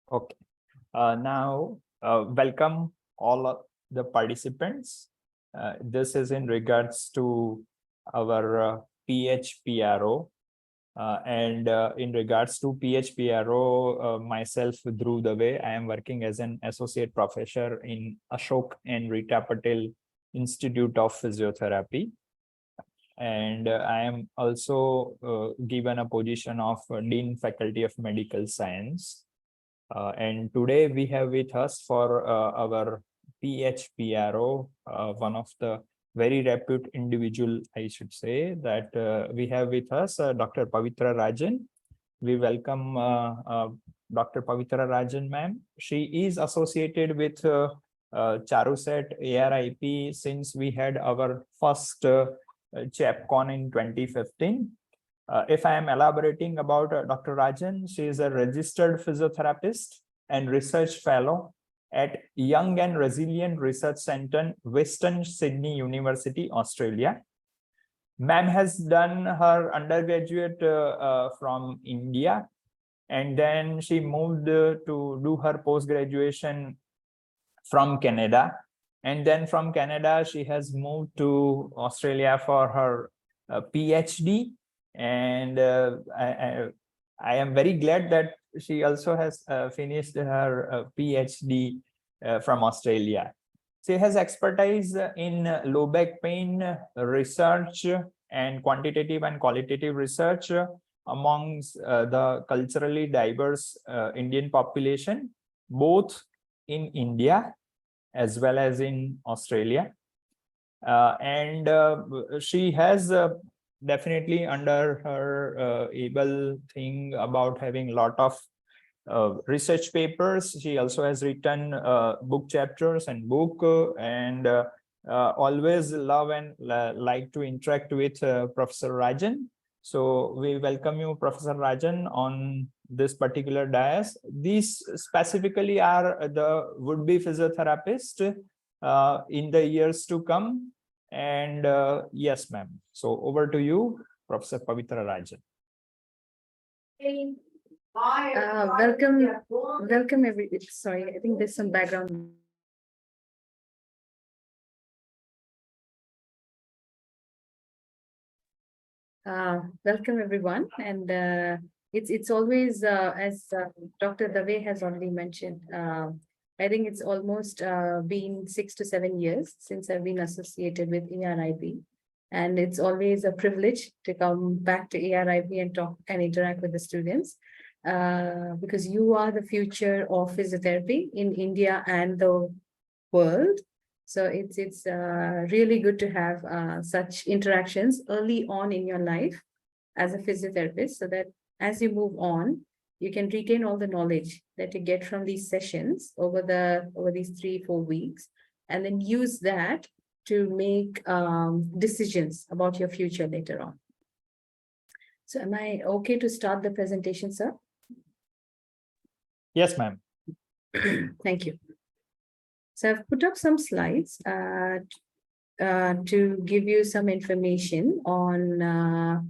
Okay. Now, welcome all of the participants. This is in regards to our PHPRO. And in regards to PHPRO, myself, Dhruv Dave, I am working as an associate professor in Ashok and Rita Patel Institute of Physiotherapy. And I am also given a position of Dean Faculty of Medical Science. And today we have with us for our PHPRO, one of the very reputed individual, I should say, that we have with us Dr. Pavitra Rajan. We welcome Dr. Pavitra Rajan, ma'am. She is associated with CHARUSAT ARIP since we had our first ChapCon in 2015. If I am elaborating about Dr. Rajan, she is a registered physiotherapist and research fellow at Young and Resilient Research Centre, Western Sydney University, Australia. Ma'am has done her undergraduate from India, and then she moved to do her post-graduation from Canada. And then from Canada, she has moved to Australia for her PhD. And I am very glad that she also has finished her PhD from Australia. She has expertise in low back pain research and quantitative and qualitative research amongst the culturally diverse Indian population, both in India as well as in Australia. And she has definitely under her able thing about having a lot of research papers. She also has written book chapters and book and always love and like to interact with Professor Rajan. So we welcome you, Professor Rajan, on this particular dais. These specifically are the would-be physiotherapists in the years to come. And yes, ma'am. So over to you, Professor Pavitra Rajan. Welcome everybody. Sorry, I think there's some background. Welcome everyone, and it's always as Dr. Dave has already mentioned. I think it's almost been 6 to 7 years since I've been associated with ARIP, and it's always a privilege to come back to ARIP and talk and interact with the students. Because you are the future of physiotherapy in India and the world. So it's really good to have such interactions early on in your life as a physiotherapist, so that as you move on, you can retain all the knowledge that you get from these sessions over these 3-4 weeks, and then use that to make decisions about your future later on. So am I okay to start the presentation, sir? Yes, ma'am. Thank you. So I've put up some slides to give you some information on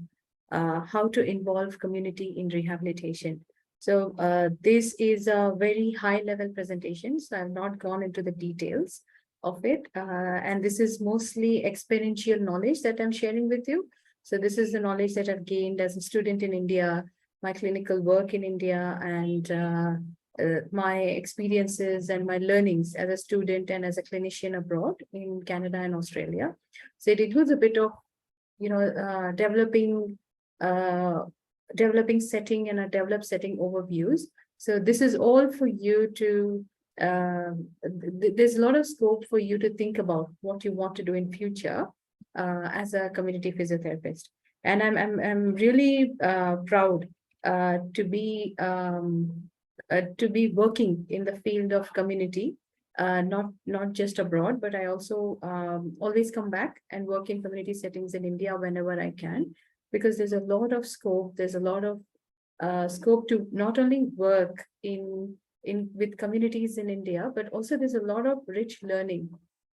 how to involve community in rehabilitation. So this is a very high level presentation, so I've not gone into the details of it. And this is mostly experiential knowledge that I'm sharing with you. So this is the knowledge that I've gained as a student in India, my clinical work in India, and my experiences and my learnings as a student and as a clinician abroad in Canada and Australia. So it includes a bit of, developing setting and a developed setting overviews. So this is all for you to, there's a lot of scope for you to think about what you want to do in future as a community physiotherapist. And I'm really proud to be working in the field of community, not just abroad, but I also always come back and work in community settings in India whenever I can, because there's a lot of scope. There's a lot of scope to not only work with communities in India, but also there's a lot of rich learning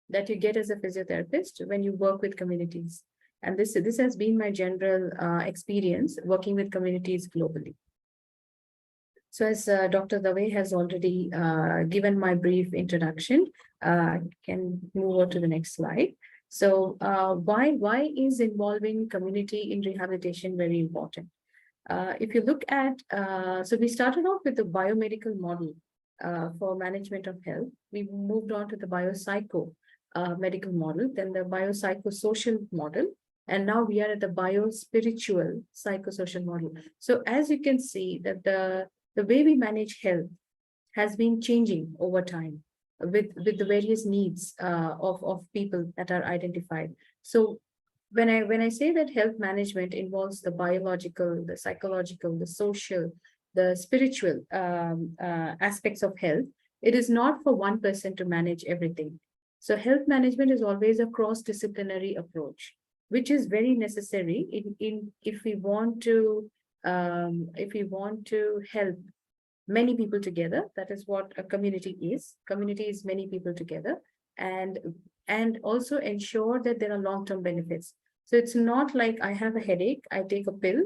that you get as a physiotherapist when you work with communities. And this has been my general experience working with communities globally. So as Dr. Dave has already given my brief introduction, can move on to the next slide. So why is involving community in rehabilitation very important? If you look at, so we started off with the biomedical model for management of health. We moved on to the biopsycho medical model, then the biopsychosocial model, and now we are at the biospiritual psychosocial model. So as you can see that the way we manage health has been changing over time with the various needs of people that are identified. So when I say that health management involves the biological, the psychological, the social, the spiritual aspects of health, it is not for one person to manage everything. So health management is always a cross-disciplinary approach, which is very necessary in if we want to help many people together. That is what a community is. Community is many people together, and also ensure that there are long-term benefits. So it's not like I have a headache, I take a pill,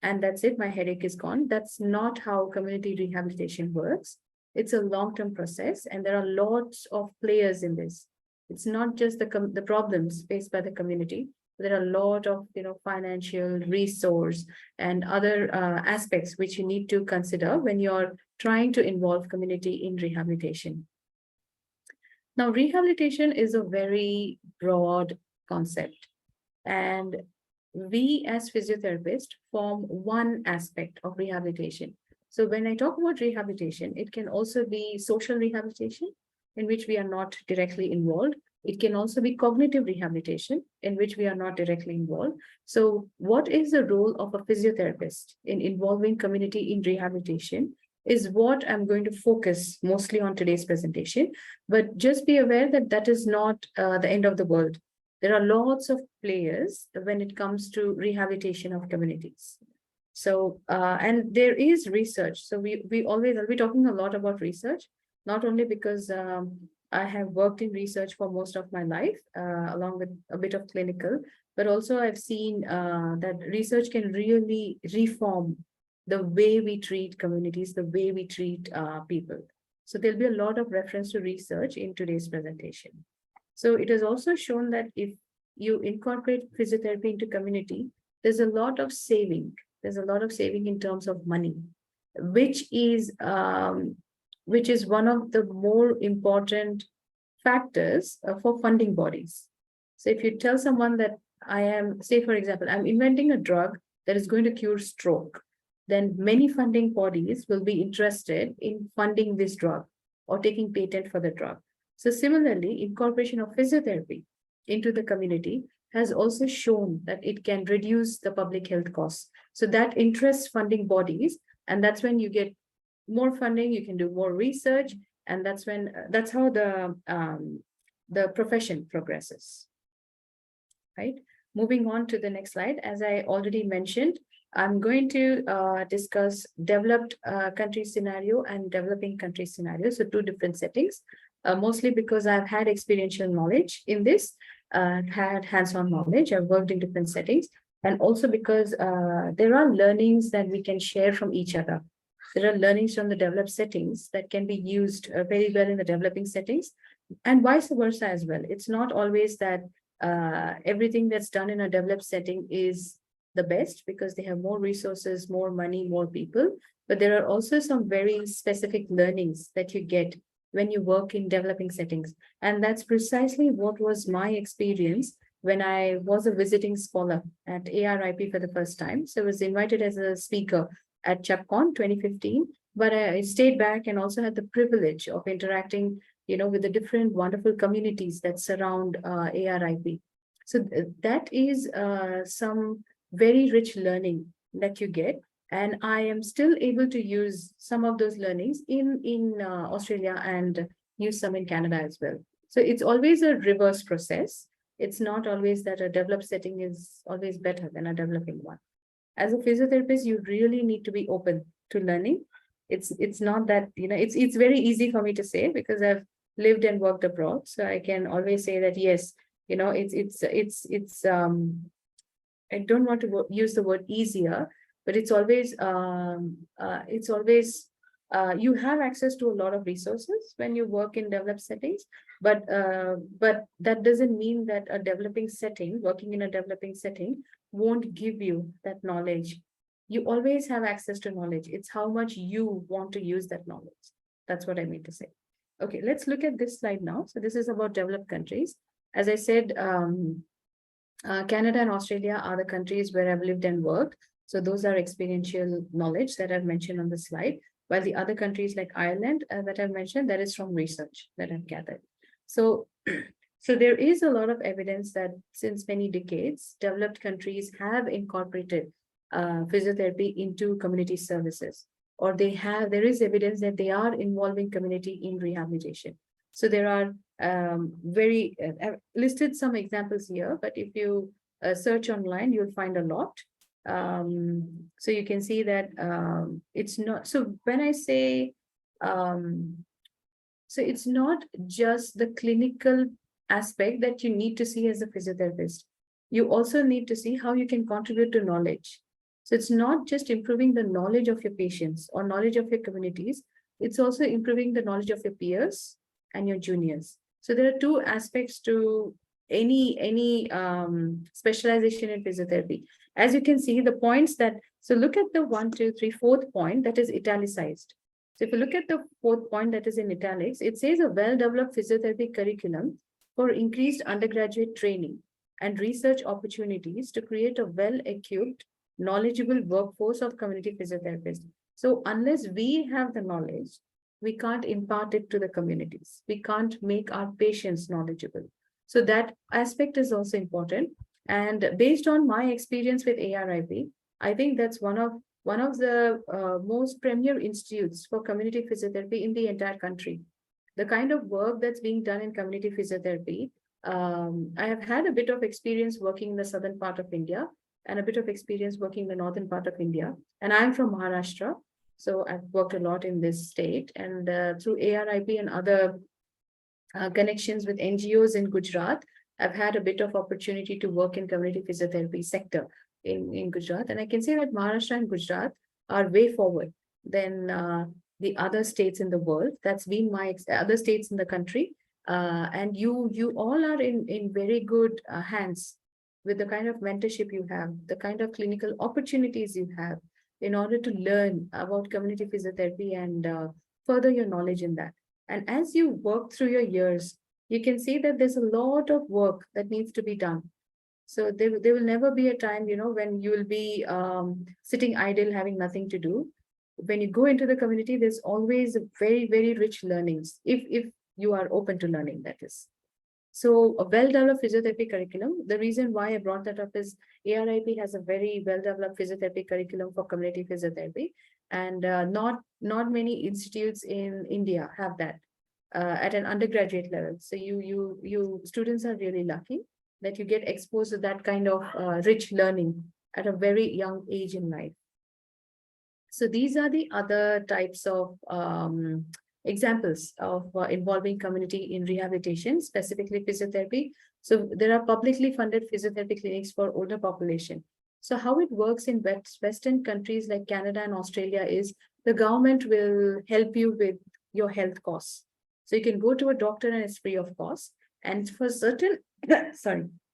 and that's it, my headache is gone. That's not how community rehabilitation works. It's a long-term process, and there are lots of players in this. It's not just the problems faced by the community. There are a lot of financial resource and other aspects which you need to consider when you're trying to involve community in rehabilitation. Now, rehabilitation is a very broad concept, and we as physiotherapists form one aspect of rehabilitation. So when I talk about rehabilitation, it can also be social rehabilitation, in which we are not directly involved. It can also be cognitive rehabilitation, in which we are not directly involved. So what is the role of a physiotherapist in involving community in rehabilitation is what I'm going to focus mostly on today's presentation. But just be aware that that is not the end of the world. There are lots of players when it comes to rehabilitation of communities. So, and there is research. So we always will be talking a lot about research, not only because I have worked in research for most of my life, along with a bit of clinical, but also I've seen that research can really reform the way we treat communities, the way we treat people. So there'll be a lot of reference to research in today's presentation. So it is also shown that if you incorporate physiotherapy into community, there's a lot of saving. There's a lot of saving in terms of money, which is one of the more important factors for funding bodies. So if you tell someone that I am, say for example, I'm inventing a drug that is going to cure stroke, then many funding bodies will be interested in funding this drug or taking patent for the drug. So similarly, incorporation of physiotherapy into the community has also shown that it can reduce the public health costs. So that interests funding bodies, and that's when you get more funding, you can do more research, and that's how the profession progresses. Right? Moving on to the next slide, as I already mentioned, I'm going to discuss developed country scenario and developing country scenario. So two different settings, mostly because I've had experiential knowledge in this, had hands-on knowledge, I've worked in different settings, and also because there are learnings that we can share from each other. There are learnings from the developed settings that can be used very well in the developing settings, and vice versa as well. It's not always that everything that's done in a developed setting is the best, because they have more resources, more money, more people. But there are also some very specific learnings that you get when you work in developing settings. And that's precisely what was my experience when I was a visiting scholar at ARIP for the first time. So I was invited as a speaker at CHAP-Con 2015, but I stayed back and also had the privilege of interacting, with the different wonderful communities that surround ARIP. So that is some very rich learning that you get. And I am still able to use some of those learnings in Australia and use some in Canada as well. So it's always a reverse process. It's not always that a developed setting is always better than a developing one. As a physiotherapist, you really need to be open to learning. It's not that, it's very easy for me to say because I've lived and worked abroad. So I can always say that, yes, I don't want to use the word easier, but it's always you have access to a lot of resources when you work in developed settings, but that doesn't mean that a developing setting, working in a developing setting, won't give you that knowledge. You always have access to knowledge. It's how much you want to use that knowledge. That's what I mean to say. Okay, let's look at this slide now. So this is about developed countries. As I said, Canada and Australia are the countries where I've lived and worked. So those are experiential knowledge that I've mentioned on the slide. While the other countries like Ireland that I've mentioned, that is from research that I've gathered. So, so there is a lot of evidence that since many decades, developed countries have incorporated physiotherapy into community services, or there is evidence that they are involving community in rehabilitation. So there are I've listed some examples here, but if you search online, you'll find a lot. So you can see that it's not, so when I say, so it's not just the clinical aspect that you need to see as a physiotherapist. You also need to see how you can contribute to knowledge. So it's not just improving the knowledge of your patients or knowledge of your communities, it's also improving the knowledge of your peers and your juniors. So there are two aspects to any specialization in physiotherapy. As you can see, the points that, so look at the 1, 2, 3, fourth point that is italicized. So if you look at the fourth point that is in italics, it says a well-developed physiotherapy curriculum for increased undergraduate training and research opportunities to create a well-equipped, knowledgeable workforce of community physiotherapists. So unless we have the knowledge, we can't impart it to the communities. We can't make our patients knowledgeable. So that aspect is also important. And based on my experience with ARIP, I think that's one of the most premier institutes for community physiotherapy in the entire country. The kind of work that's being done in community physiotherapy, I have had a bit of experience working in the southern part of India and a bit of experience working in the northern part of India. And I'm from Maharashtra. So I've worked a lot in this state, and through ARIP and other connections with NGOs in Gujarat, I've had a bit of opportunity to work in community physiotherapy sector in Gujarat. And I can say that Maharashtra and Gujarat are way forward than the other states in the world. That's been my other states in the country. And you all are in very good hands with the kind of mentorship you have, the kind of clinical opportunities you have in order to learn about community physiotherapy and further your knowledge in that. And as you work through your years, you can see that there's a lot of work that needs to be done. So there will never be a time, when you will be sitting idle, having nothing to do. When you go into the community, there's always very, very rich learnings, if you are open to learning, that is. So a well-developed physiotherapy curriculum, the reason why I brought that up is ARIP has a very well-developed physiotherapy curriculum for community physiotherapy, and not many institutes in India have that at an undergraduate level. So you students are really lucky that you get exposed to that kind of rich learning at a very young age in life. So these are the other types of examples of involving community in rehabilitation, specifically physiotherapy. So there are publicly funded physiotherapy clinics for older population. So how it works in Western countries like Canada and Australia is the government will help you with your health costs. So you can go to a doctor and it's free of cost. And for certain,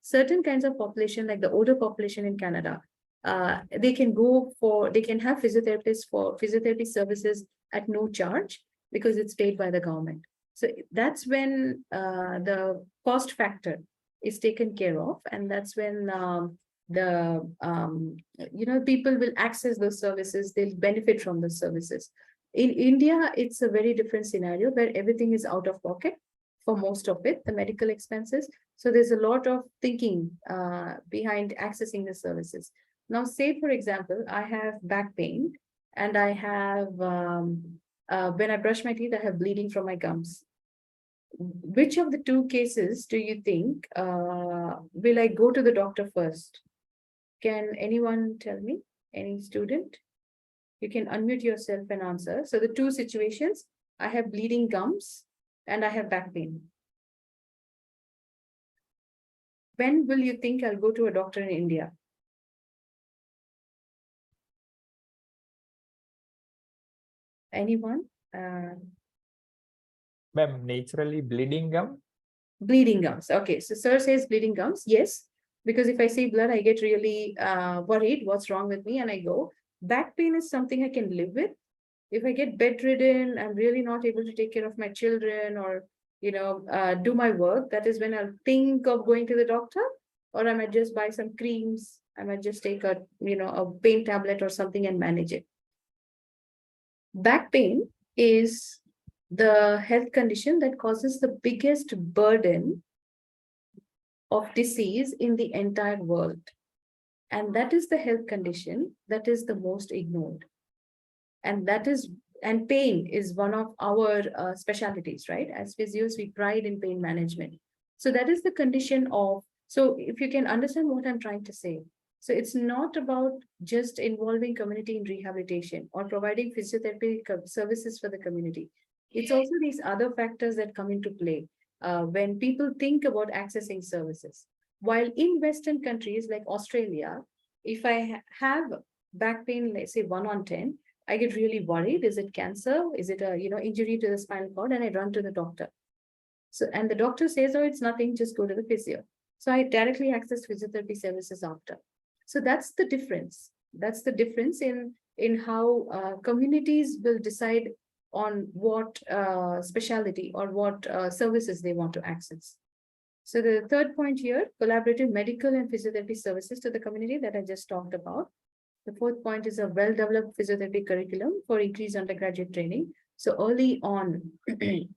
certain kinds of population, like the older population in Canada, they can have physiotherapists for physiotherapy services at no charge, because it's paid by the government. So that's when the cost factor is taken care of. And that's when people will access those services, they'll benefit from those services. In India, it's a very different scenario where everything is out of pocket for most of it, the medical expenses. So there's a lot of thinking behind accessing the services. Now, say, for example, I have back pain and I have when I brush my teeth, I have bleeding from my gums. Which of the two cases do you think will I go to the doctor first? Can anyone tell me? Any student? You can unmute yourself and answer. So the two situations, I have bleeding gums and I have back pain. When will you think I'll go to a doctor in India? Anyone? Ma'am, naturally bleeding gum. Bleeding gums. Okay, so sir says bleeding gums. Yes, because if I see blood, I get really worried. What's wrong with me? And I go. Back pain is something I can live with. If I get bedridden, I'm really not able to take care of my children or do my work. That is when I'll think of going to the doctor, or I might just buy some creams. I might just take a pain tablet or something and manage it. Back pain is the health condition that causes the biggest burden of disease in the entire world. And that is the health condition that is the most ignored. And pain is one of our specialties, right? As physios, we pride in pain management. So that is the condition of, so if you can understand what I'm trying to say. So it's not about just involving community in rehabilitation or providing physiotherapy services for the community. It's also these other factors that come into play when people think about accessing services. While in Western countries like Australia, if I have back pain, let's say 1 on 10, I get really worried. Is it cancer? Is it a injury to the spinal cord? And I run to the doctor. So, and the doctor says, oh, it's nothing, just go to the physio. So I directly access physiotherapy services after. So that's the difference. That's the difference in how communities will decide on what specialty or what services they want to access. So the third point here, collaborative medical and physiotherapy services to the community that I just talked about. The fourth point is a well-developed physiotherapy curriculum for increased undergraduate training. So early on,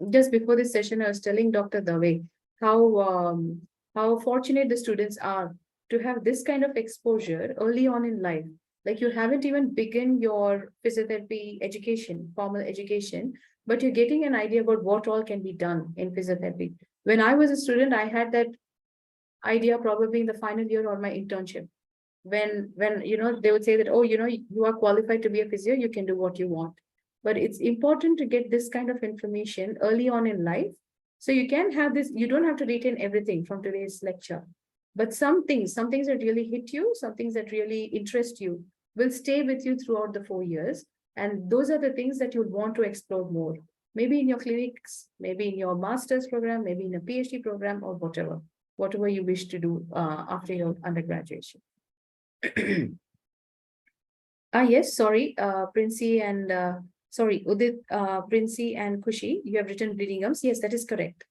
just before this session, I was telling Dr. Dave how fortunate the students are to have this kind of exposure early on in life. Like you haven't even begun your physiotherapy education, formal education, but you're getting an idea about what all can be done in physiotherapy. When I was a student, I had that idea probably in the final year or my internship. When they would say that, oh, you are qualified to be a physio, you can do what you want. But it's important to get this kind of information early on in life. So you can have this, you don't have to retain everything from today's lecture. But some things that really hit you, some things that really interest you will stay with you throughout the 4 years. And those are the things that you'd want to explore more. Maybe in your clinics, maybe in your master's program, maybe in a PhD program or whatever you wish to do after your undergraduation. Yes, sorry, Princey and Udit, Princey and Kushi, you have written bleeding gums. Yes, that is correct.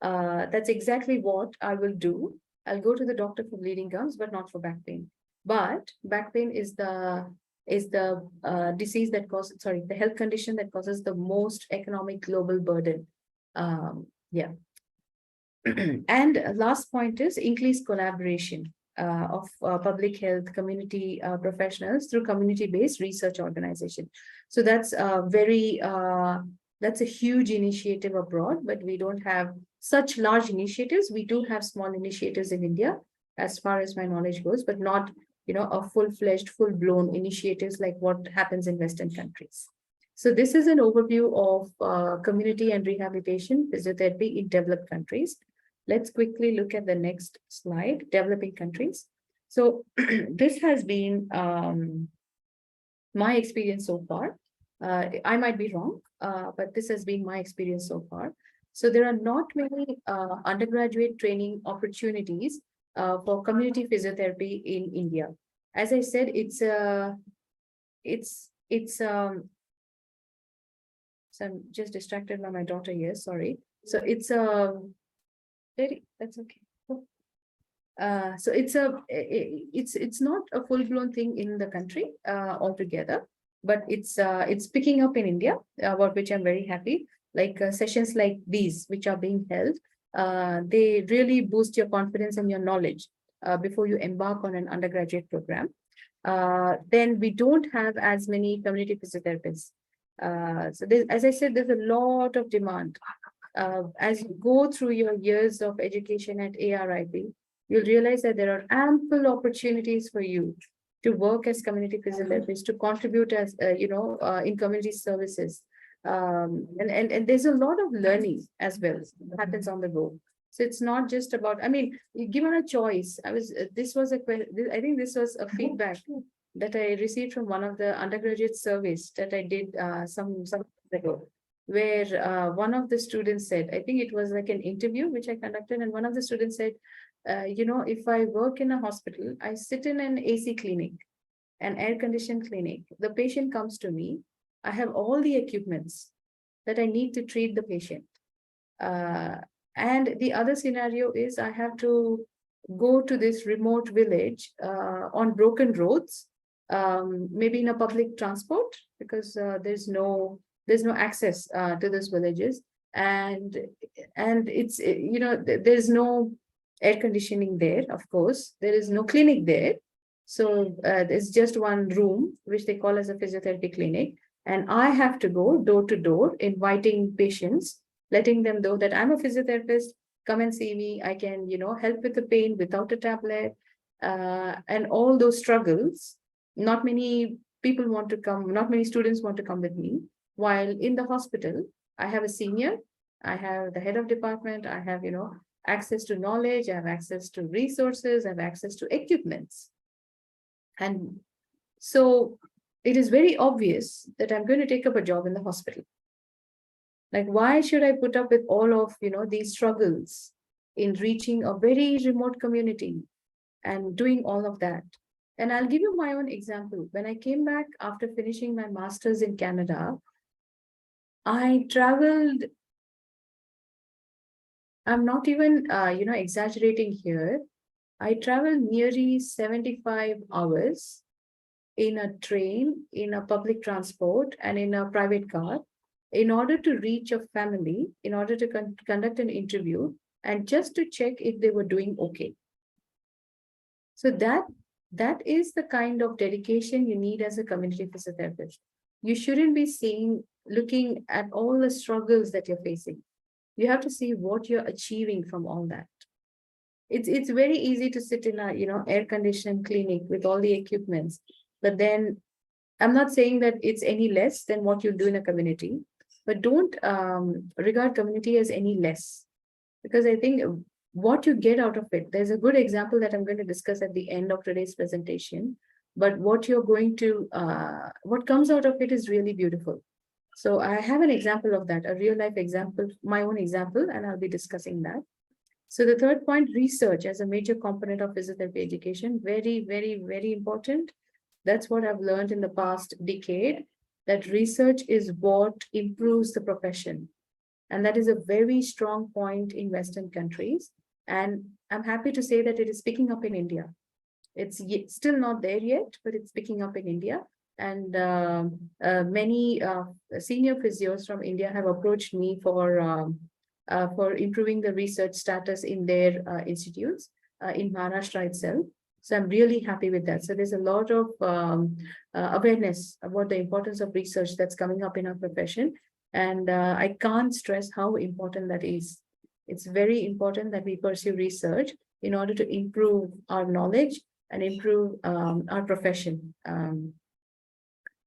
That's exactly what I will do. I'll go to the doctor for bleeding gums, but not for back pain. But back pain is the disease that causes, the health condition that causes the most economic global burden. Yeah. And last point is increased collaboration of public health community professionals through community-based research organization. So that's that's a huge initiative abroad, but we don't have such large initiatives. We do have small initiatives in India, as far as my knowledge goes, but not a full-fledged, full-blown initiatives like what happens in Western countries. So this is an overview of community and rehabilitation physiotherapy in developed countries. Let's quickly look at the next slide, developing countries. So this has been my experience so far. I might be wrong, but this has been my experience so far. So there are not many undergraduate training opportunities for community physiotherapy in India. As I said, so I'm just distracted by my daughter here, sorry. So it's that's okay. So it's not a full-blown thing in the country altogether, but it's picking up in India, about which I'm very happy. Like sessions like these, which are being held, they really boost your confidence and your knowledge before you embark on an undergraduate program. Then we don't have as many community physiotherapists. So as I said, there's a lot of demand. As you go through your years of education at ARIP, you'll realize that there are ample opportunities for you to work as community physiotherapists, to contribute as, in community services. And there's a lot of learning as well that happens on the go. So it's not just about, given a choice, I think this was a feedback that I received from one of the undergraduate surveys that I did some years ago, where one of the students said, I think it was like an interview which I conducted, and one of the students said, if I work in a hospital, I sit in an AC clinic, an air-conditioned clinic. The patient comes to me. I have all the equipments that I need to treat the patient. And the other scenario is I have to go to this remote village on broken roads, maybe in a public transport, because there's no access to those villages, and it's there's no air conditioning there. Of course, there is no clinic there, so there's just one room which they call as a physiotherapy clinic, and I have to go door to door inviting patients, letting them know that I'm a physiotherapist, come and see me. I can, help with the pain without a tablet, and all those struggles. Not many people want to come, not many students want to come with me. While in the hospital, I have a senior, I have the head of department, I have, access to knowledge, I have access to resources, I have access to equipments. And so it is very obvious that I'm going to take up a job in the hospital. Like, why should I put up with all of, these struggles in reaching a very remote community and doing all of that? And I'll give you my own example. When I came back after finishing my master's in Canada, I traveled, I'm not even, exaggerating here. I traveled nearly 75 hours in a train, in a public transport, and in a private car in order to reach a family, in order to conduct an interview, and just to check if they were doing okay. So that is the kind of dedication you need as a community physiotherapist. You shouldn't be looking at all the struggles that you're facing. You have to see what you're achieving from all that. It's very easy to sit in a air-conditioned clinic with all the equipments, but then I'm not saying that it's any less than what you do in a community, but don't regard community as any less, because I think what you get out of it, there's a good example that I'm going to discuss at the end of today's presentation, but what comes out of it is really beautiful. So I have an example of that, a real life example, my own example, and I'll be discussing that. So the third point, research as a major component of physiotherapy education, very, very, very important. That's what I've learned in the past decade, that research is what improves the profession. And that is a very strong point in Western countries. And I'm happy to say that it is picking up in India. It's still not there yet, but it's picking up in India. And many senior physios from India have approached me for improving the research status in their institutes in Maharashtra itself. So I'm really happy with that. So there's a lot of awareness about the importance of research that's coming up in our profession. And I can't stress how important that is. It's very important that we pursue research in order to improve our knowledge and improve our profession.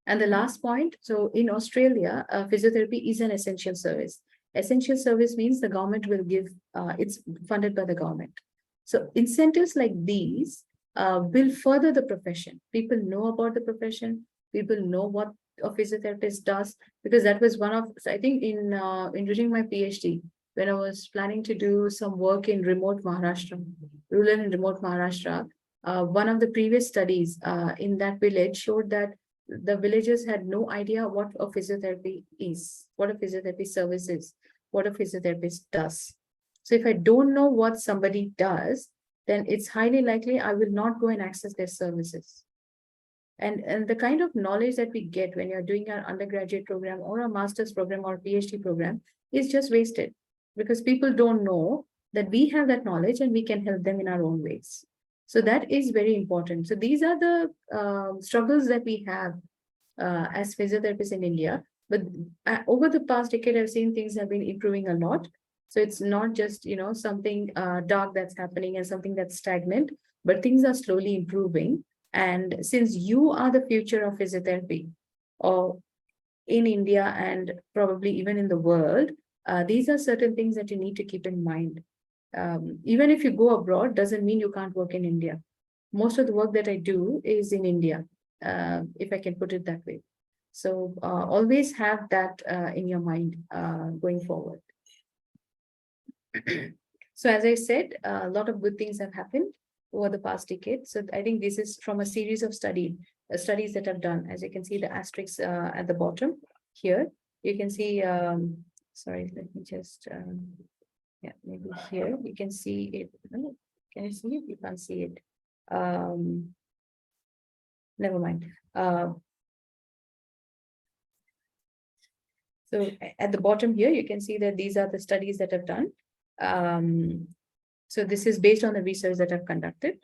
And the last point, so in Australia, physiotherapy is an essential service. Essential service means the government will give, it's funded by the government. So incentives like these will further the profession. People know about the profession. People know what a physiotherapist does, because that was one of, I think in during my PhD, when I was planning to do some work in remote Maharashtra, rural and remote Maharashtra, one of the previous studies in that village showed that the villagers had no idea what a physiotherapy is, what a physiotherapy service is, what a physiotherapist does. So if I don't know what somebody does, then it's highly likely I will not go and access their services. And the kind of knowledge that we get when you're doing an undergraduate program or a master's program or PhD program is just wasted, because people don't know that we have that knowledge and we can help them in our own ways. So that is very important. So these are the struggles that we have as physiotherapists in India. But over the past decade, I've seen things have been improving a lot. So it's not just, something dark that's happening and something that's stagnant, but things are slowly improving. And since you are the future of physiotherapy, or in India and probably even in the world, these are certain things that you need to keep in mind. Even if you go abroad, doesn't mean you can't work in India. Most of the work that I do is in India. if I can put it that way. So always have that in your mind going forward. So as I said, a lot of good things have happened over the past decade. So I think this is from a series of studies that I've done. As you can see, the asterisks at the bottom here, you can see, sorry, let me just, yeah, maybe here, you can see it. Can you see it? You can't see it. Never mind. So at the bottom here, you can see that these are the studies that I've done. So this is based on the research that I've conducted.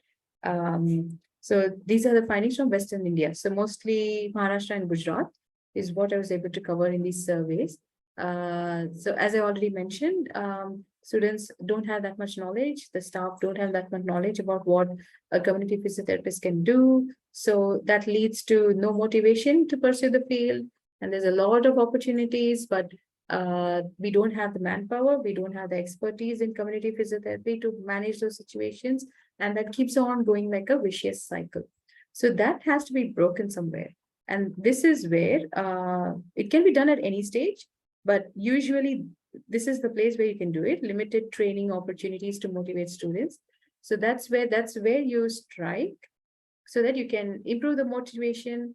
So these are the findings from Western India. So mostly Maharashtra and Gujarat is what I was able to cover in these surveys. So as I already mentioned, students don't have that much knowledge. The staff don't have that much knowledge about what a community physiotherapist can do. So that leads to no motivation to pursue the field. And there's a lot of opportunities, but we don't have the manpower, we don't have the expertise in community physiotherapy to manage those situations, and that keeps on going like a vicious cycle. So that has to be broken somewhere. And this is where it can be done at any stage, but usually this is the place where you can do it, limited training opportunities to motivate students. So that's where you strike so that you can improve the motivation.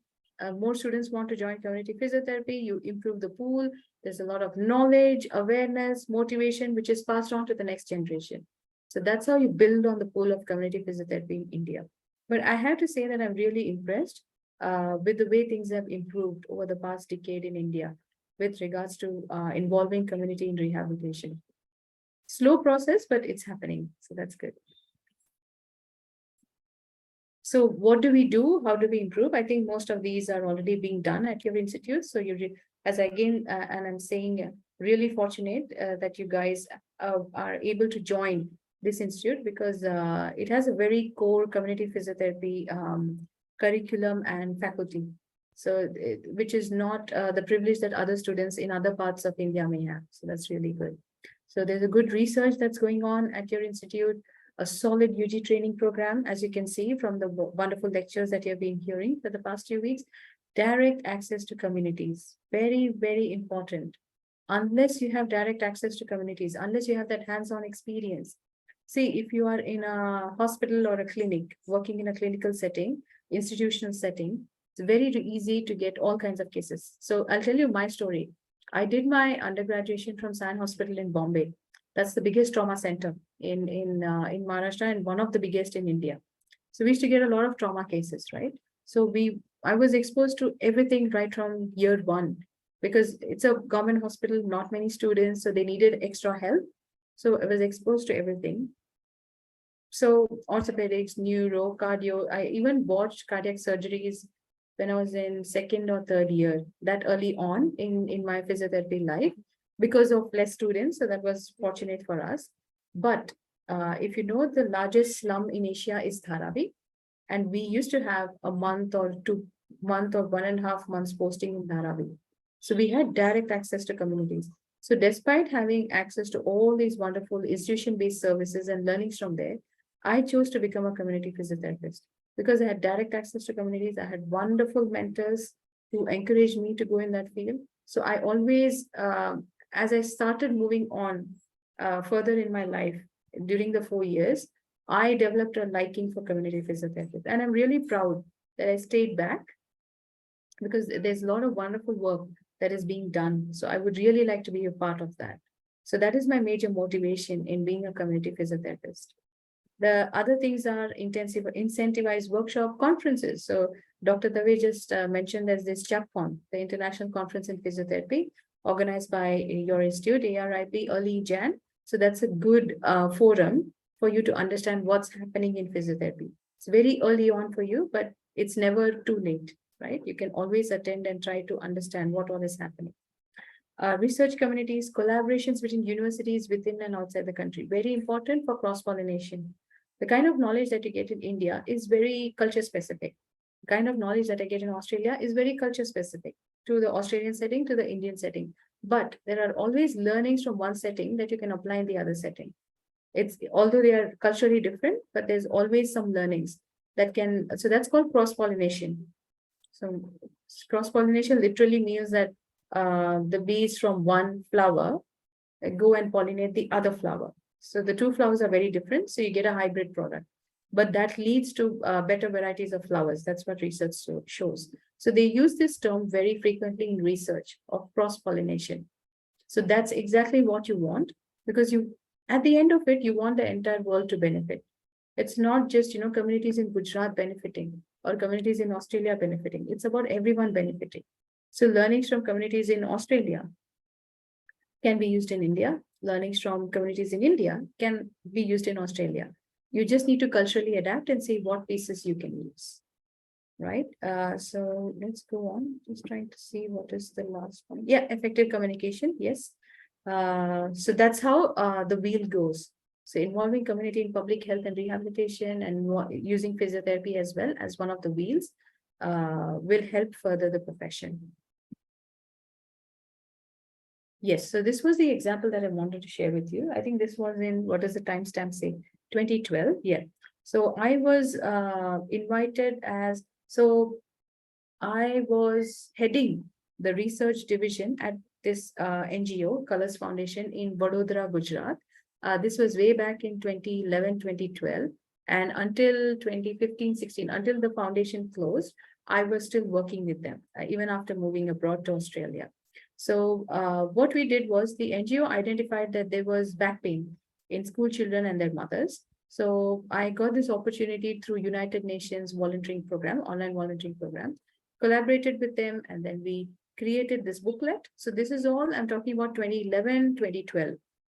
More students want to join community physiotherapy, you improve the pool. There's a lot of knowledge, awareness, motivation, which is passed on to the next generation. So that's how you build on the pool of community physiotherapy in India. But I have to say that I'm really impressed with the way things have improved over the past decade in India with regards to involving community in rehabilitation. Slow process, but it's happening. So that's good. So what do we do? How do we improve? I think most of these are already being done at your institute. So you, as again, and I'm saying, really fortunate that you guys are able to join this institute because it has a very core community physiotherapy curriculum and faculty. So which is not the privilege that other students in other parts of India may have. So that's really good. So there's a good research that's going on at your institute. A solid UG training program, as you can see from the wonderful lectures that you've been hearing for the past few weeks. Direct access to communities, very, very important. Unless you have direct access to communities, unless you have that hands-on experience. See, if you are in a hospital or a clinic, working in a clinical setting, institutional setting, it's very easy to get all kinds of cases. So I'll tell you my story. I did my undergraduation from Sion Hospital in Bombay. That's the biggest trauma center in Maharashtra and one of the biggest in India. So we used to get a lot of trauma cases, right? So I was exposed to everything right from year one because it's a government hospital, not many students, so they needed extra help. So I was exposed to everything. So orthopedics, neuro, cardio, I even watched cardiac surgeries when I was in second or third year, that early on in my physiotherapy life, because of less students. So that was fortunate for us. But if you know, the largest slum in Asia is Dharavi. And we used to have a month or 1.5 months posting in Dharavi. So we had direct access to communities. So despite having access to all these wonderful institution-based services and learnings from there, I chose to become a community physiotherapist because I had direct access to communities. I had wonderful mentors who encouraged me to go in that field. So I always, as I started moving on further in my life during the 4 years, I developed a liking for community physiotherapy. And I'm really proud that I stayed back because there's a lot of wonderful work that is being done. So I would really like to be a part of that. So that is my major motivation in being a community physiotherapist. The other things are incentivized workshop conferences. So Dr. Dave just mentioned there's this CHAPCON, the International Conference in Physiotherapy, organized by your institute, ARIP, early Jan. So that's a good forum for you to understand what's happening in physiotherapy. It's very early on for you, but it's never too late, right? You can always attend and try to understand what all is happening. Research communities, collaborations between universities within and outside the country, very important for cross-pollination. The kind of knowledge that you get in India is very culture specific. The kind of knowledge that I get in Australia is very culture specific to the Australian setting, to the Indian setting. But there are always learnings from one setting that you can apply in the other setting. It's although they are culturally different, but there's always some learnings that can, so that's called cross-pollination. So cross-pollination literally means that the bees from one flower go and pollinate the other flower. So the two flowers are very different. So you get a hybrid product, but that leads to better varieties of flowers. That's what research shows. So they use this term very frequently in research of cross-pollination. So that's exactly what you want, because at the end of it, you want the entire world to benefit. It's not just, communities in Gujarat benefiting or communities in Australia benefiting. It's about everyone benefiting. So learnings from communities in Australia can be used in India. Learnings from communities in India can be used in Australia. You just need to culturally adapt and see what pieces you can use. Right. So let's go on. Just trying to see what is the last one. Yeah, effective communication. Yes. So that's how the wheel goes. So involving community in public health and rehabilitation and using physiotherapy as well as one of the wheels will help further the profession. Yes, so this was the example that I wanted to share with you. I think this was in, what does the timestamp say? 2012. Yeah. So I was invited as, so I was heading the research division at this NGO, Colors Foundation in Vadodara, Gujarat. This was way back in 2011, 2012. And until 2015-16, until the foundation closed, I was still working with them, even after moving abroad to Australia. So what we did was the NGO identified that there was back pain in school children and their mothers. So I got this opportunity through United Nations volunteering program, online volunteering program, collaborated with them, and then we created this booklet. So this is all I'm talking about 2011, 2012.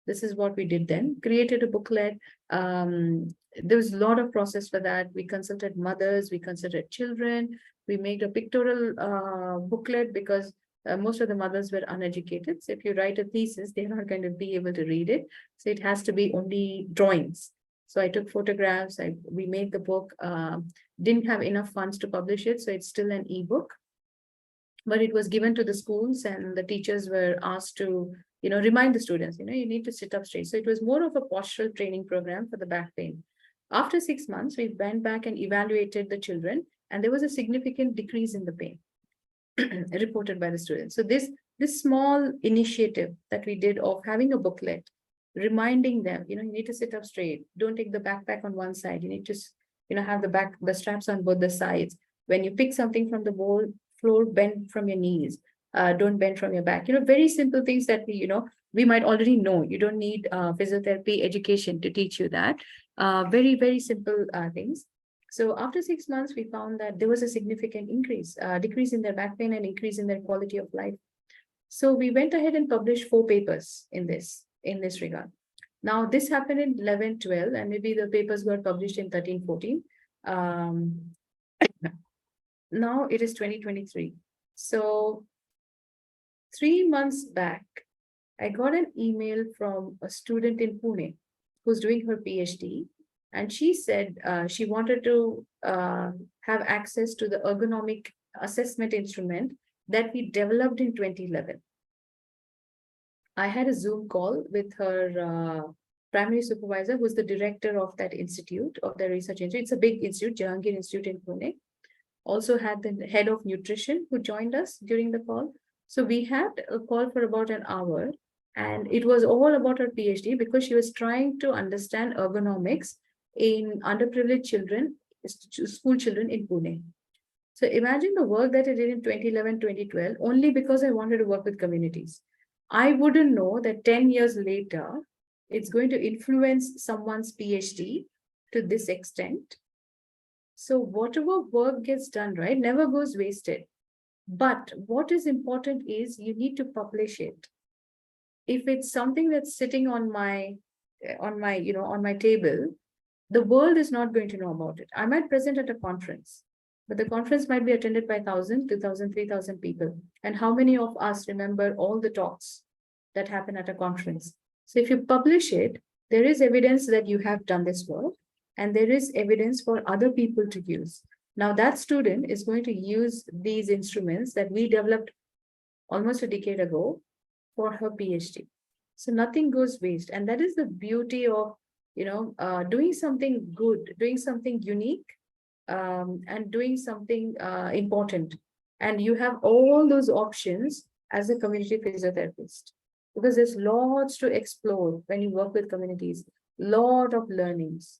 This is what we did then, created a booklet. There was a lot of process for that. We consulted mothers, we consulted children, we made a pictorial booklet because most of the mothers were uneducated. So if you write a thesis, they're not going to be able to read it. So it has to be only drawings. So I took photographs, we made the book, didn't have enough funds to publish it. So it's still an ebook, but it was given to the schools and the teachers were asked to, remind the students, you need to sit up straight. So it was more of a postural training program for the back pain. After 6 months, we went back and evaluated the children, and there was a significant decrease in the pain reported by the students. So this small initiative that we did of having a booklet, reminding them, you need to sit up straight. Don't take the backpack on one side. You need to, have the straps on both the sides. When you pick something from the floor, bend from your knees. Don't bend from your back. Very simple things that we might already know. You don't need physiotherapy education to teach you that. Very, very simple things. So after 6 months, we found that there was a significant decrease in their back pain and increase in their quality of life. So we went ahead and published 4 papers in this regard. Now, this happened in 11, 12, and maybe the papers were published in 13, 14. Now it is 2023. So 3 months back, I got an email from a student in Pune who's doing her PhD. And she said she wanted to have access to the ergonomic assessment instrument that we developed in 2011. I had a Zoom call with her primary supervisor, who's the director of that institute, of the research institute. It's a big institute, Jahangir Institute in Pune. Also had the head of nutrition who joined us during the call. So we had a call for about an hour, and it was all about her PhD because she was trying to understand ergonomics in underprivileged children, school children in Pune. So imagine the work that I did in 2011, 2012, only because I wanted to work with communities. I wouldn't know that 10 years later, it's going to influence someone's PhD to this extent. So whatever work gets done, right, never goes wasted. But what is important is you need to publish it. If it's something that's sitting on my table, the world is not going to know about it. I might present at a conference, but the conference might be attended by 1,000, 2,000, 3,000 people. And how many of us remember all the talks that happen at a conference? So if you publish it, there is evidence that you have done this work, and there is evidence for other people to use. Now that student is going to use these instruments that we developed almost a decade ago for her PhD. So nothing goes waste. And that is the beauty of doing something good, doing something unique, and doing something important And you have all those options as a community physiotherapist, because there's lots to explore when you work with communities, lot of learnings,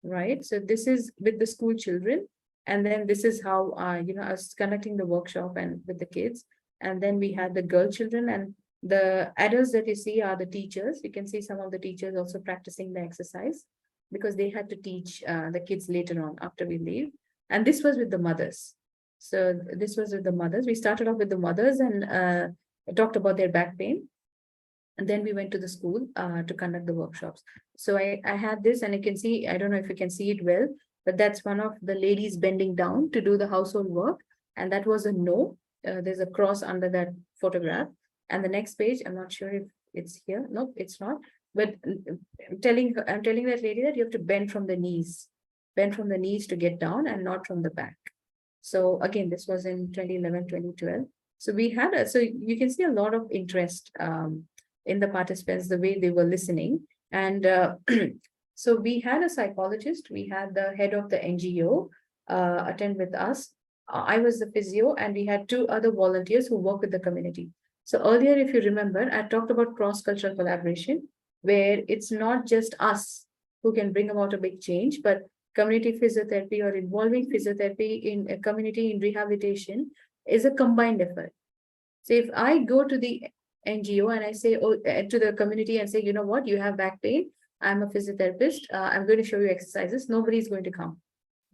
right? So this is with the school children. And then this is how, I was conducting the workshop and with the kids. And then we had the girl children, and the adults that you see are the teachers. You can see some of the teachers also practicing the exercise, because they had to teach the kids later on after we leave. And this was with the mothers. So this was with the mothers. We started off with the mothers and talked about their back pain. And then we went to the school to conduct the workshops. So I had this, and you can see, I don't know if you can see it well, but that's one of the ladies bending down to do the household work. And that was a no. There's a cross under that photograph. And the next page, I'm not sure if it's here. No, it's not. But I'm telling that lady that you have to bend from the knees to get down, and not from the back. So again, this was in 2011, 2012. So we had so you can see a lot of interest in the participants, the way they were listening. And so we had a psychologist, we had the head of the NGO attend with us. I was the physio, and we had two other volunteers who work with the community. So earlier, if you remember, I talked about cross-cultural collaboration, where it's not just us who can bring about a big change, but community physiotherapy or involving physiotherapy in a community in rehabilitation is a combined effort. So if I go to the NGO and I say, to the community and say, you know what, you have back pain, I'm a physiotherapist, I'm going to show you exercises, nobody's going to come,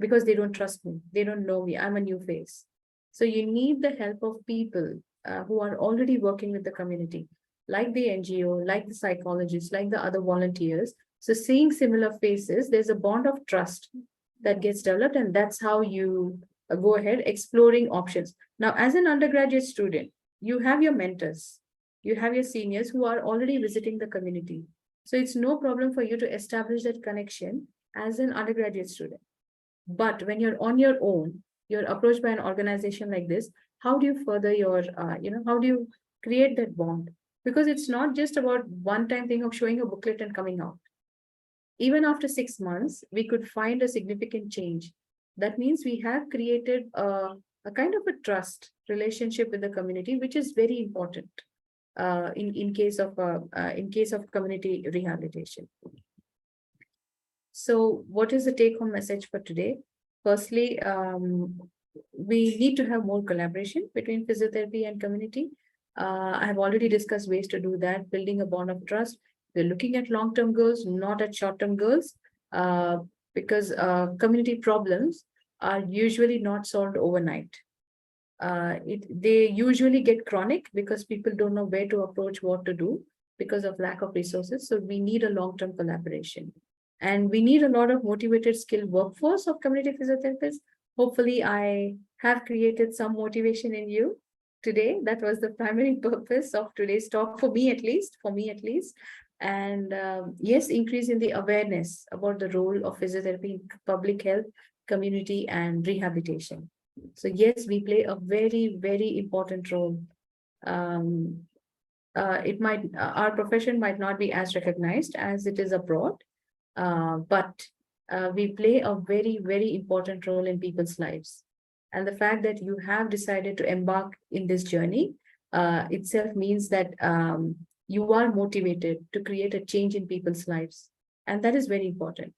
because they don't trust me, they don't know me, I'm a new face. So you need the help of people who are already working with the community, like the NGO, like the psychologists, like the other volunteers. So seeing similar faces, there's a bond of trust that gets developed, and that's how you go ahead exploring options. Now, as an undergraduate student, you have your mentors, you have your seniors who are already visiting the community. So it's no problem for you to establish that connection as an undergraduate student. But when you're on your own, you're approached by an organization like this, how do you further your, how do you create that bond? Because it's not just about one-time thing of showing a booklet and coming out. Even after 6 months, we could find a significant change. That means we have created a kind of a trust relationship with the community, which is very important in case of community rehabilitation. So what is the take-home message for today? Firstly, we need to have more collaboration between physiotherapy and community. I have already discussed ways to do that, building a bond of trust. We're looking at long-term goals, not at short-term goals, because community problems are usually not solved overnight. They usually get chronic because people don't know where to approach, what to do, because of lack of resources. So we need a long-term collaboration. And we need a lot of motivated, skilled workforce of community physiotherapists. Hopefully, I have created some motivation in you today. That was the primary purpose of today's talk, for me at least. And yes, increase in the awareness about the role of physiotherapy in public health, community, and rehabilitation. So yes, we play a very, very important role. Our profession might not be as recognized as it is abroad, but we play a very, very important role in people's lives. And the fact that you have decided to embark in this journey itself means that you are motivated to create a change in people's lives. And that is very important.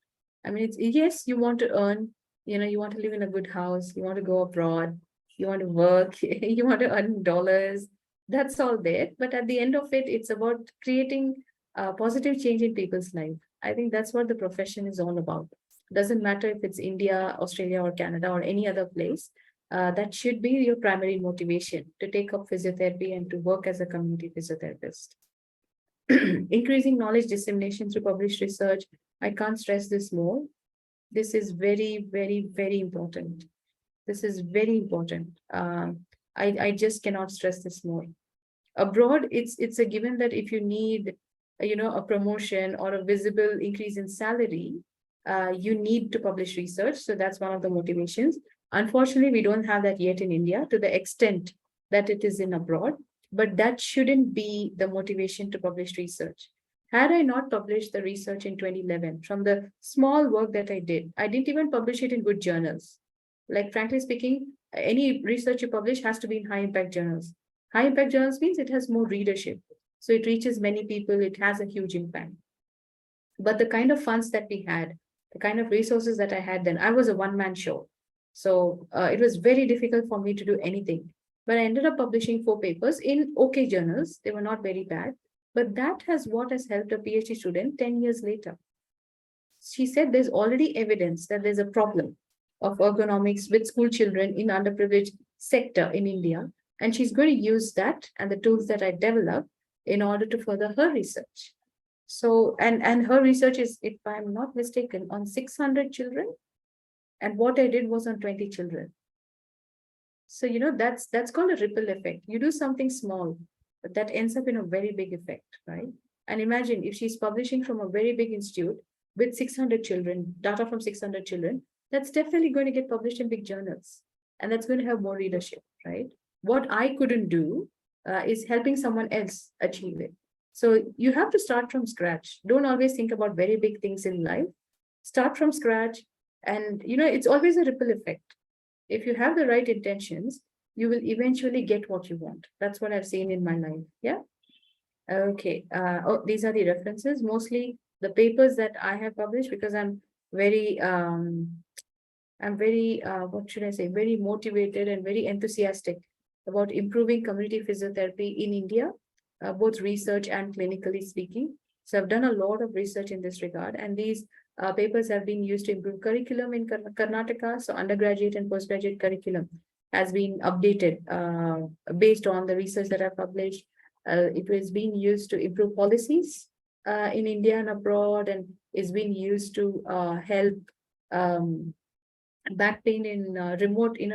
I mean, yes, you want to earn, you want to live in a good house, you want to go abroad, you want to work, you want to earn dollars. That's all there. But at the end of it, it's about creating a positive change in people's life. I think that's what the profession is all about. Doesn't matter if it's India, Australia, or Canada, or any other place. That should be your primary motivation to take up physiotherapy and to work as a community physiotherapist. Increasing knowledge dissemination through published research. I can't stress this more. This is very, very, very important. This is very important. I just cannot stress this more. Abroad, it's a given that if you need, a promotion or a visible increase in salary, you need to publish research. So that's one of the motivations. Unfortunately, we don't have that yet in India to the extent that it is in abroad, but that shouldn't be the motivation to publish research. Had I not published the research in 2011, from the small work that I didn't even publish it in good journals. Like, frankly speaking, Any research you publish has to be in high impact journals. High impact journals means it has more readership. So it reaches many people, it has a huge impact. But the kind of funds that we had, the kind of resources that I had then, I was a one-man show. So it was very difficult for me to do anything. But I ended up publishing 4 papers in okay journals. They were not very bad. But that has what has helped a PhD student 10 years later. She said there's already evidence that there's a problem of ergonomics with school children in underprivileged sector in India. And she's going to use that and the tools that I developed in order to further her research. So, and her research is, if I'm not mistaken, on 600 children. And what I did was on 20 children. So, that's called a ripple effect. You do something small, but that ends up in a very big effect, right? And imagine if she's publishing from a very big institute with 600 children, data from 600 children, that's definitely going to get published in big journals. And that's going to have more readership, right? What I couldn't do is helping someone else achieve it. So you have to start from scratch. Don't always think about very big things in life. Start from scratch. And, it's always a ripple effect. If you have the right intentions, you will eventually get what you want. That's what I've seen in my life. Yeah. Okay. These are the references, mostly the papers that I have published, because I'm very, what should I say, very motivated and very enthusiastic about improving community physiotherapy in India, both research and clinically speaking. So I've done a lot of research in this regard, and these papers have been used to improve curriculum in Karnataka. So undergraduate and postgraduate curriculum has been updated based on the research that I published. It was being used to improve policies in India and abroad, and is being used to help back pain in a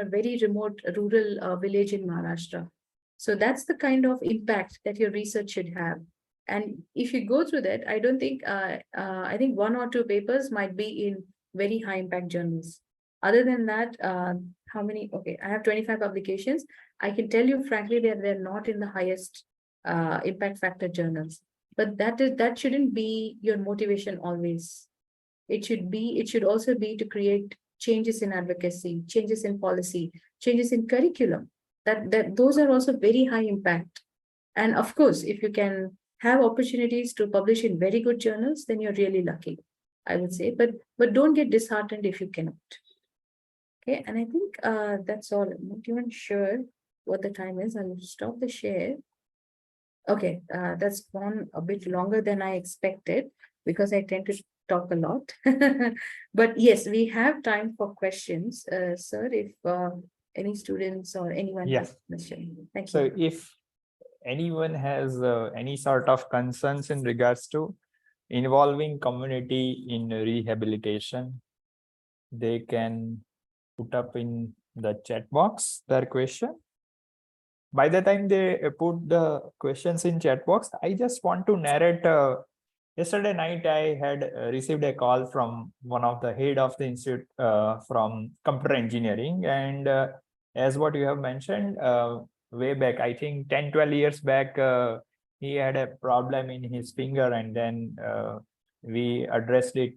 very remote rural village in Maharashtra. So that's the kind of impact that your research should have. And if you go through that, I don't think, I think 1 or 2 papers might be in very high impact journals. Other than that, how many? Okay, I have 25 publications. I can tell you frankly that they're not in the highest impact factor journals. But that shouldn't be your motivation always. It should also be to create changes in advocacy, changes in policy, changes in curriculum. That those are also very high impact. And of course, if you can have opportunities to publish in very good journals, then you're really lucky, I would say. But don't get disheartened if you cannot. Okay, and I think that's all. I'm not even sure what the time is. I'll stop the share. Okay, that's gone a bit longer than I expected because I tend to talk a lot. But yes, we have time for questions, sir, if any students or anyone has a question. Thank you. So if anyone has any sort of concerns in regards to involving community in rehabilitation, they can put up in the chat box their question. By the time they put the questions in chat box, I just want to narrate. Yesterday night, I had received a call from one of the head of the institute from computer engineering. And as what you have mentioned, way back, I think 10, 12 years back, he had a problem in his finger, and then we addressed it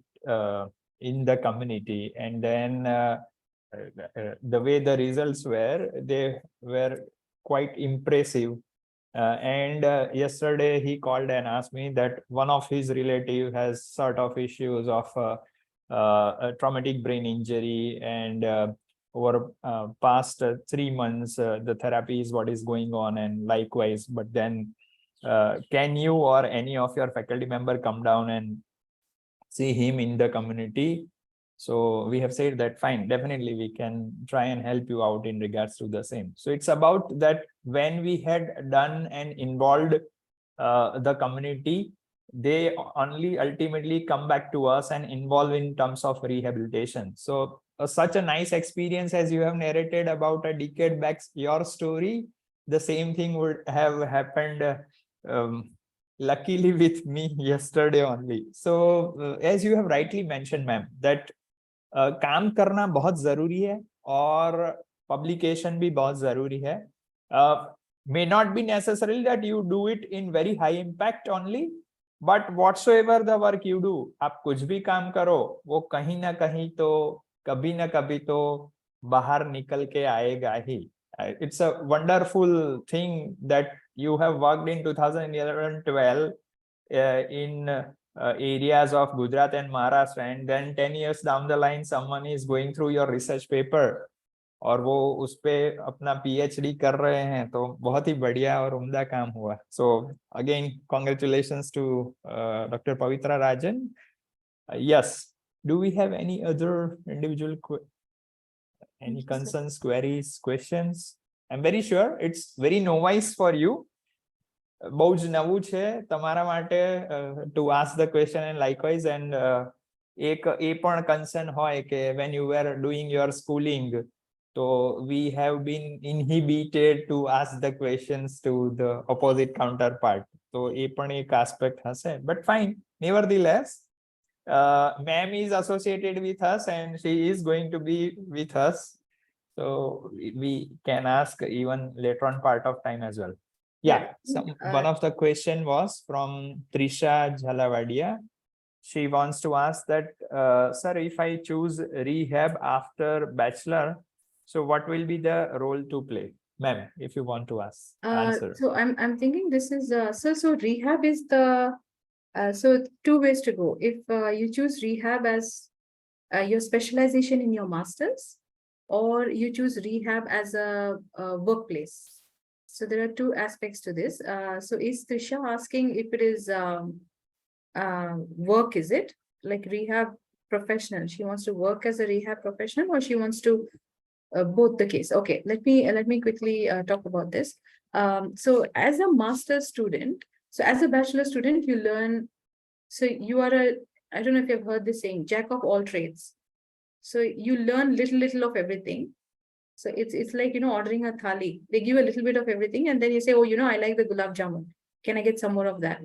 in the community. And then the way the results were, they were quite impressive. And yesterday he called and asked me that one of his relative has sort of issues of a traumatic brain injury, and over past 3 months the therapy is what is going on, and likewise. But then can you or any of your faculty member come down and see him in the community? So we have said that fine, definitely we can try and help you out in regards to the same. So it's about that when we had done and involved the community, they only ultimately come back to us and involve in terms of rehabilitation. So such a nice experience as you have narrated about a decade back, your story, the same thing would have happened luckily with me yesterday only. So as you have rightly mentioned, ma'am, that काम करना बहुत जरूरी है और publication भी बहुत जरूरी है. May not be necessarily that you do it in very high impact only, but whatsoever the work you do, आप कुछ भी काम करो, वो कहीं ना कहीं तो कभी ना कभी तो बाहर निकल के आएगा ही. It's a wonderful thing that you have worked in 2011-12 in areas of Gujarat and Maharashtra, and then 10 years down the line someone is going through your research paper और वो उस पे अपना PhD कर रहे हैं, तो बहुत ही बढ़िया और उम्दा काम हुआ. So again, congratulations to Dr. Pavitra Rajan. Yes, do we have any other individual any concerns, queries, questions? I'm very sure it's very novice for you. બહુ જ નવું છે તમારા માટે to ask the question, and likewise, and એક એ પણ concern હોય કે when you were doing your schooling, so we have been inhibited to ask the questions to the opposite counterpart. So એ પણ એક aspect હશે, but fine. Nevertheless, ma'am is associated with us and she is going to be with us, so we can ask even later on part of time as well. Yeah, one of the question was from Trisha Jhalavadia. She wants to ask that, sir, if I choose rehab after bachelor, so what will be the role to play? Ma'am, if you want to answer. So I'm thinking this is so rehab is the so two ways to go. If you choose rehab as your specialization in your masters, or you choose rehab as a workplace. So there are two aspects to this. So is Trisha asking if it is work, is it like rehab professional? She wants to work as a rehab professional, or she wants to both the case? Okay, let me quickly talk about this. So as a master's student, so as a bachelor student, you learn. So you are a, I don't know if you've heard this saying, jack of all trades. So you learn little of everything. So it's like, you know, ordering a thali. They give a little bit of everything, and then you say, oh, you know, I like the gulab jamun. Can I get some more of that?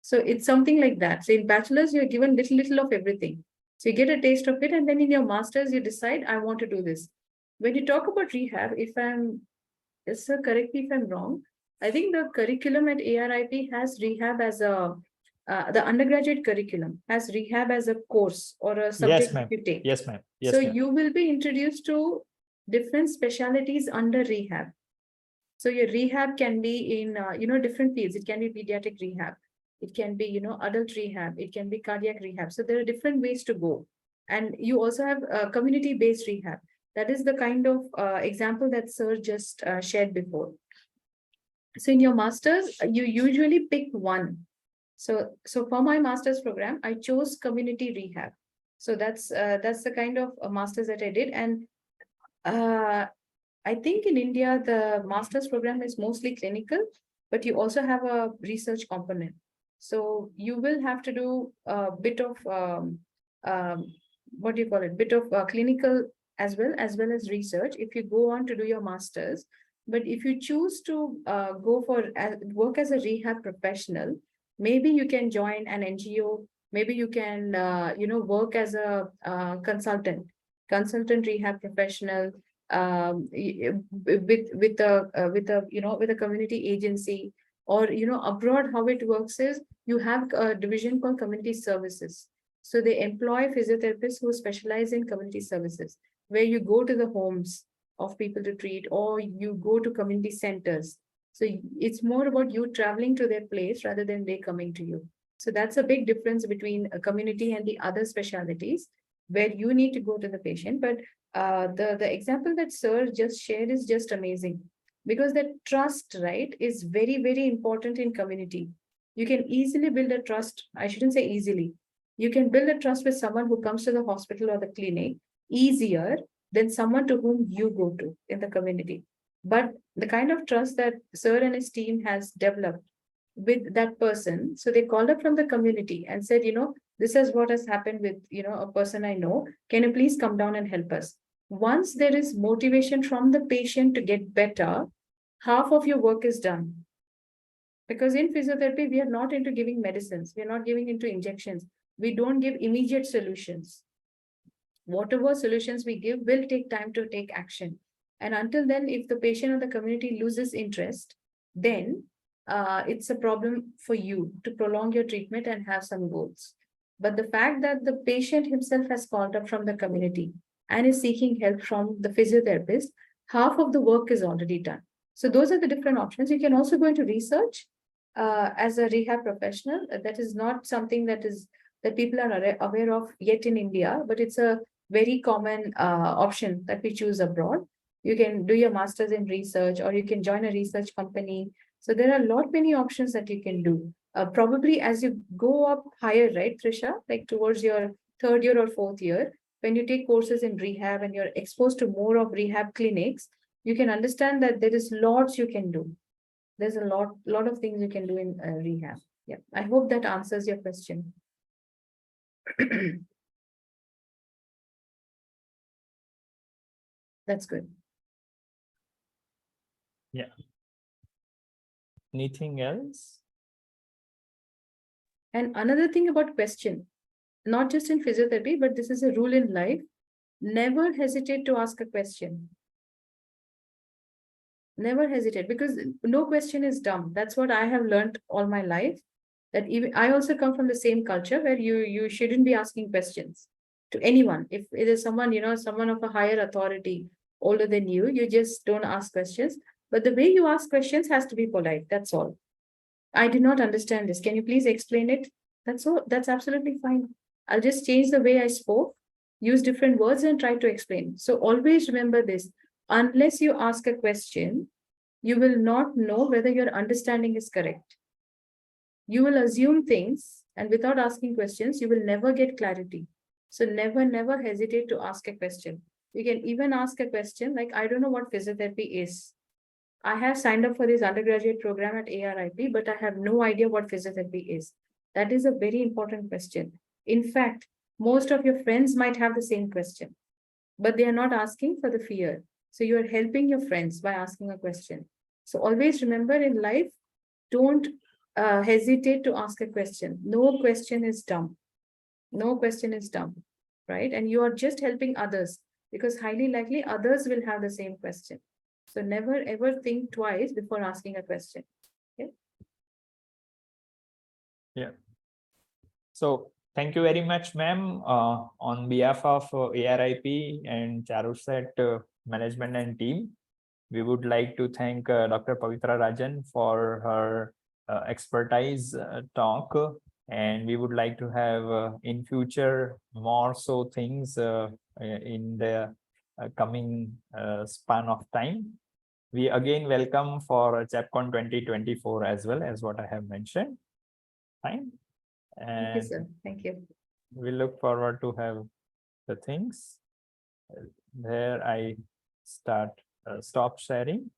So it's something like that. So in bachelor's, you're given little of everything. So you get a taste of it, and then in your master's, you decide, I want to do this. When you talk about rehab, if I'm, yes, sir, correct me if I'm wrong, I think the curriculum at ARIP has rehab as a, the undergraduate curriculum has rehab as a course or a subject. Yes, ma'am. You take. Yes, ma'am. Yes, so ma'am. you will be introduced to different specialties under rehab. So your rehab can be in, you know, different fields. It can be pediatric rehab. It can be, you know, adult rehab. It can be cardiac rehab. So there are different ways to go. And you also have community-based rehab. That is the kind of example that Sir just shared before. So in your master's, you usually pick one. So for my master's program, I chose community rehab. So that's the kind of master's that I did. And I think in India, the master's program is mostly clinical, but you also have a research component. So you will have to do a bit of, what do you call it? Bit of clinical as well as research if you go on to do your master's. But if you choose to go for work as a rehab professional, maybe you can join an NGO. Maybe you can, you know, work as a consultant rehab professional, with a you know, with a community agency, or, you know, abroad how it works is you have a division called community services. So they employ physiotherapists who specialize in community services, where you go to the homes of people to treat, or you go to community centers. So it's more about you traveling to their place rather than they coming to you. So that's a big difference between a community and the other specialties, where you need to go to the patient. But the example that Sir just shared is just amazing, because that trust, right, is very important in community. You can easily build a trust. I shouldn't say easily. You can build a trust with someone who comes to the hospital or the clinic easier than someone to whom you go to in the community. But the kind of trust that Sir and his team has developed with that person, so they called up from the community and said, you know, this is what has happened with, you know, a person I know. Can you please come down and help us? Once there is motivation from the patient to get better, half of your work is done. Because in physiotherapy, we are not into giving medicines. We are not giving into injections. We don't give immediate solutions. Whatever solutions we give will take time to take action. And until then, if the patient or the community loses interest, then it's a problem for you to prolong your treatment and have some goals. But the fact that the patient himself has called up from the community and is seeking help from the physiotherapist, half of the work is already done. So those are the different options. You can also go into research as a rehab professional. That is not something that people are aware of yet in India, but it's a very common option that we choose abroad. You can do your master's in research, or you can join a research company. So there are many options that you can do. Probably as you go up higher, right, Trisha, like towards your third year or fourth year, when you take courses in rehab and you're exposed to more of rehab clinics, you can understand that there is lots you can do. There's a lot of things you can do in rehab. Yeah, I hope that answers your question. That's good. Yeah. Anything else? And another thing about question, not just in physiotherapy, but this is a rule in life. Never hesitate to ask a question. Never hesitate, because no question is dumb. That's what I have learned all my life. That even I also come from the same culture where you shouldn't be asking questions to anyone. If it is someone, someone of a higher authority, older than you, you just don't ask questions. But the way you ask questions has to be polite. That's all. I did not understand this. Can you please explain it? That's all. That's absolutely fine. I'll just change the way I spoke, use different words, and try to explain. So always remember this. Unless you ask a question, you will not know whether your understanding is correct. You will assume things, and without asking questions, you will never get clarity. So never hesitate to ask a question. You can even ask a question like, I don't know what physiotherapy is. I have signed up for this undergraduate program at ARIP, but I have no idea what physiotherapy is. That is a very important question. In fact, most of your friends might have the same question, but they are not asking for the fear. So you are helping your friends by asking a question. So always remember in life, don't hesitate to ask a question. No question is dumb. No question is dumb, right? And you are just helping others, because highly likely others will have the same question. So never ever think twice before asking a question. Okay? Yeah. So thank you very much, ma'am. On behalf of ARIP and CHARUSAT management and team, we would like to thank Dr. Pavitra Rajan for her expertise talk, and we would like to have in future more so things in the coming span of time. We again welcome for CHAPCON 2024 as well, as what I have mentioned. Fine. Thank you, And sir. Thank you. we look forward to have the things. There I stop sharing.